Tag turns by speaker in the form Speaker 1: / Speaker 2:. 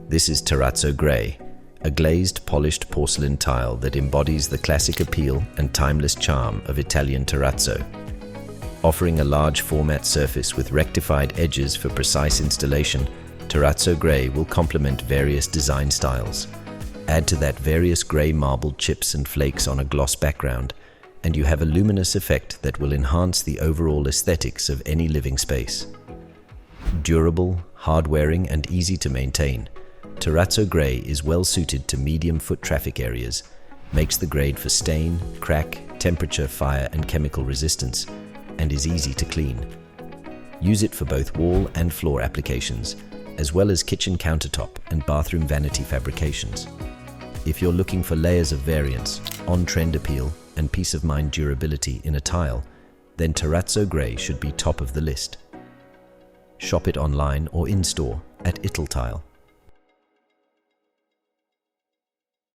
Speaker 1: This is Terrazzo Grey, a glazed, polished porcelain tile that embodies the classic appeal and timeless charm of Italian terrazzo. Offering a large format surface with rectified edges for precise installation, Terrazzo Grey will complement various design styles. Add to that various grey marbled chips and flakes on a gloss background, and you have a luminous effect that will enhance the overall aesthetics of any living space. Durable, hard-wearing and easy to maintain, Terrazzo Grey is well suited to medium foot traffic areas, makes the grade for stain, crack, temperature, fire and chemical resistance, and is easy to clean. Use it for both wall and floor applications, as well as kitchen countertop and bathroom vanity fabrications. If you're looking for layers of variance, on-trend appeal, and peace of mind durability in a tile, then Terrazzo Grey should be top of the list. Shop it online or in-store at Italtile.